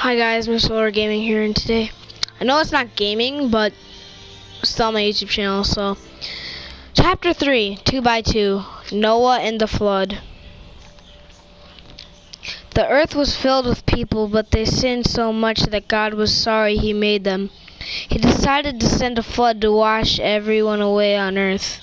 Hi guys, Mr. Solar Gaming here, and today, I know it's not gaming, but still on my YouTube channel, so, Chapter 3, 2x2, Noah and the Flood. The earth was filled with people, but they sinned so much that God was sorry He made them. He decided to send a flood to wash everyone away on earth.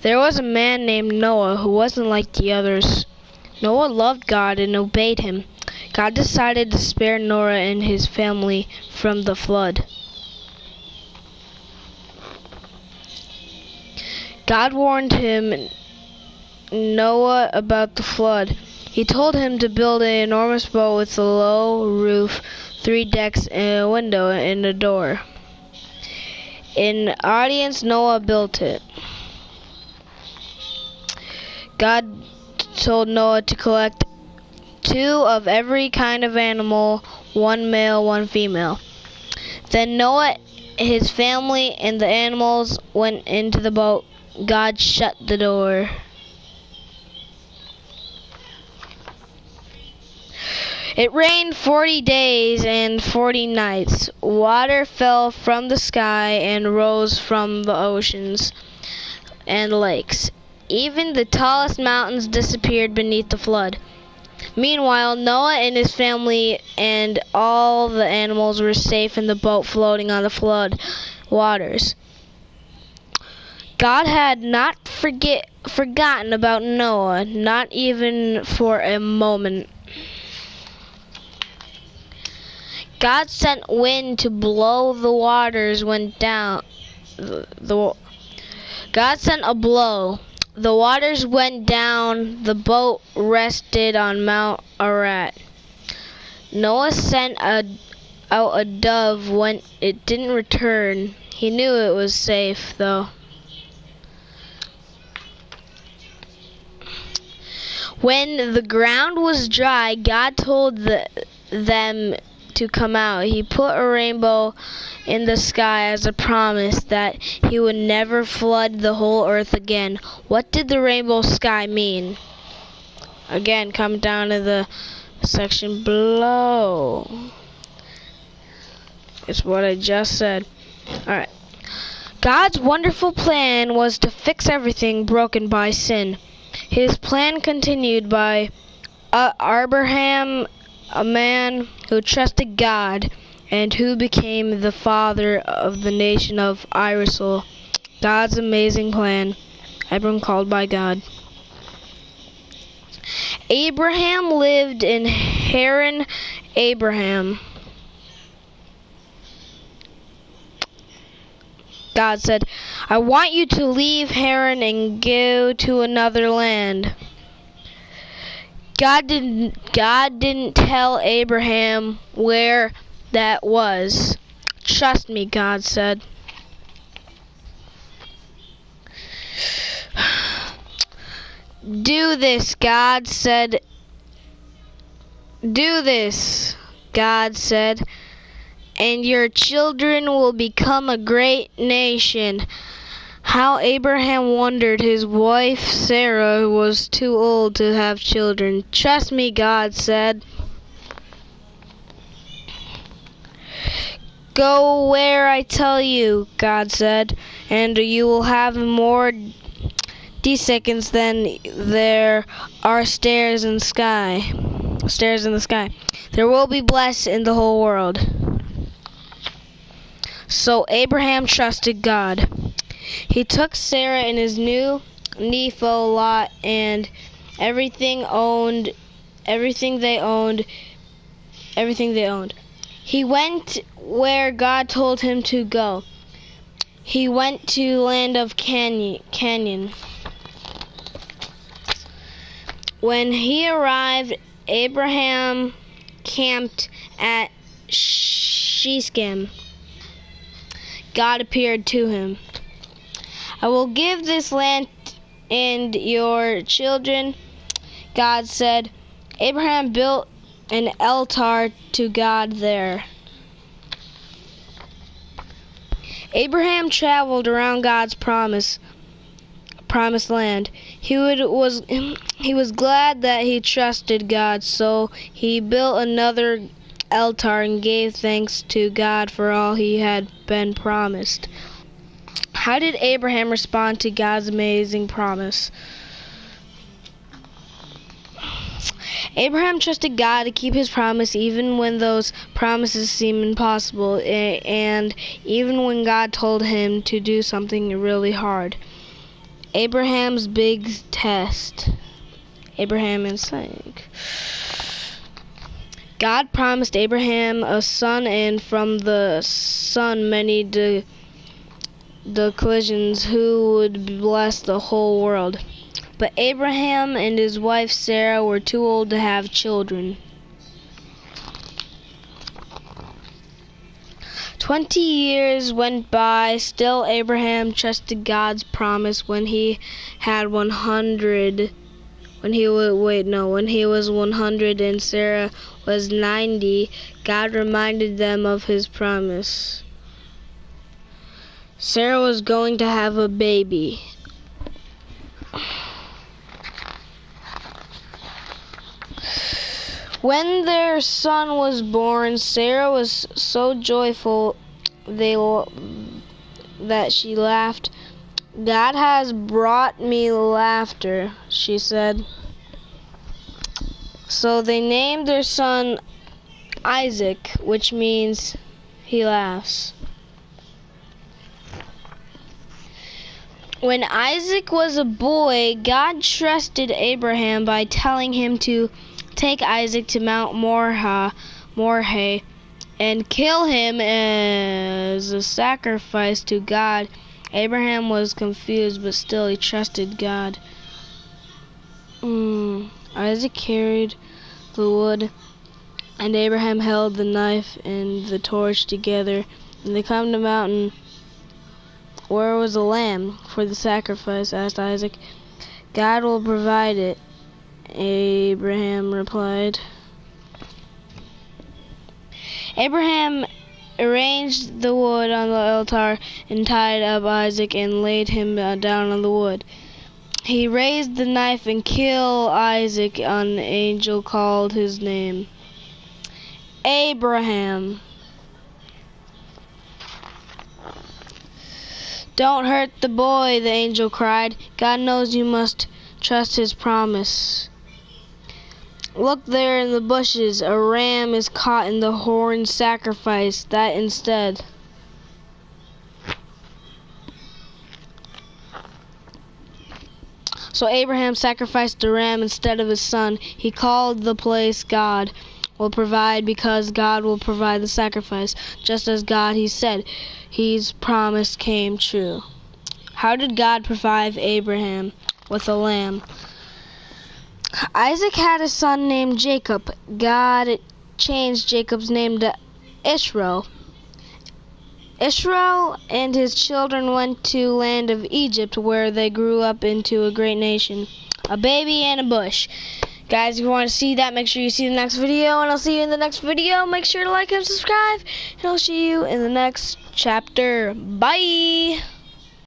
There was a man named Noah who wasn't like the others. Noah loved God and obeyed Him. God decided to spare Noah and his family from the flood. God warned Noah about the flood. He told him to build an enormous boat with a low roof, 3 decks, and a window and a door. In the audience, Noah built it. God told Noah to collect 2 of every kind of animal, 1 male, 1 female. Then Noah, his family, and the animals went into the boat. God shut the door. It rained 40 days and 40 nights. Water fell from the sky and rose from the oceans and lakes. Even the tallest mountains disappeared beneath the flood. Meanwhile, Noah and his family and all the animals were safe in the boat floating on the flood waters. God had not forgotten about Noah, not even for a moment. God sent wind to blow the waters went down. God sent a blow. The waters went down. The boat rested on Mount Ararat. Noah sent out a dove when it didn't return. He knew it was safe, though. When the ground was dry, God told them to come out. He put a rainbow in the sky as a promise that He would never flood the whole earth again. What did the rainbow sky mean? Again, comment down to the section below. It's what I just said. Alright. God's wonderful plan was to fix everything broken by sin. His plan continued by Abraham, a man who trusted God and who became the father of the nation of Israel. God's amazing plan. Abram called by God. Abraham lived in Haran. God said, I want you to leave Haran and go to another land. God didn't tell Abraham where that was. Trust me, God said. Do this, God said. Do this, God said, and your children will become a great nation. How Abraham wondered. His wife Sarah was too old to have children. Trust me, God said. Go where I tell you, God said, and you will have more seconds than there are stars in the sky. There will be blessed in the whole world. So Abraham trusted God. He took Sarah and his new Nepho Lot and everything they owned. He went where God told him to go. He went to land of Canaan. When he arrived, Abraham camped at Shechem. God appeared to him. I will give this land and your children, God said. Abraham built an altar to God there. Abraham traveled around God's promised land. he was glad that he trusted God, so he built another altar and gave thanks to God for all he had been promised. How did Abraham respond to God's amazing promise? Abraham trusted God to keep his promise even when those promises seemed impossible, and even when God told him to do something really hard. Abraham's big test. Abraham and Isaac. God promised Abraham a son, and from the son many declensions who would bless the whole world. But Abraham and his wife Sarah were too old to have children. 20 years went by. Still Abraham trusted God's promise. When he had 100, when he was 100 and Sarah was 90, God reminded them of his promise. Sarah was going to have a baby. When their son was born, Sarah was so joyful that she laughed. God has brought me laughter, she said. So they named their son Isaac, which means he laughs. When Isaac was a boy, God trusted Abraham by telling him to take Isaac to Mount Moreh and kill him as a sacrifice to God. Abraham was confused, but still he trusted God. Isaac carried the wood, and Abraham held the knife and the torch together. And they come to the mountain. Where was the lamb for the sacrifice? Asked Isaac. God will provide it, Abraham replied. Abraham arranged the wood on the altar and tied up Isaac and laid him down on the wood. He raised the knife and killed Isaac. An angel called his name Abraham. Don't hurt the boy, the angel cried. God knows you must trust his promise. Look there in the bushes, a ram is caught in the horn. Sacrifice that instead. So Abraham sacrificed a ram instead of his son. He called the place God will provide, because God will provide the sacrifice. Just as God, he said, his promise came true. How did God provide Abraham with a lamb? Isaac had a son named Jacob. God changed Jacob's name to Israel. Israel and his children went to land of Egypt, where they grew up into a great nation, a baby and a bush. Guys, if you want to see that, make sure you see the next video, and I'll see you in the next video. Make sure to like and subscribe, and I'll see you in the next chapter. Bye!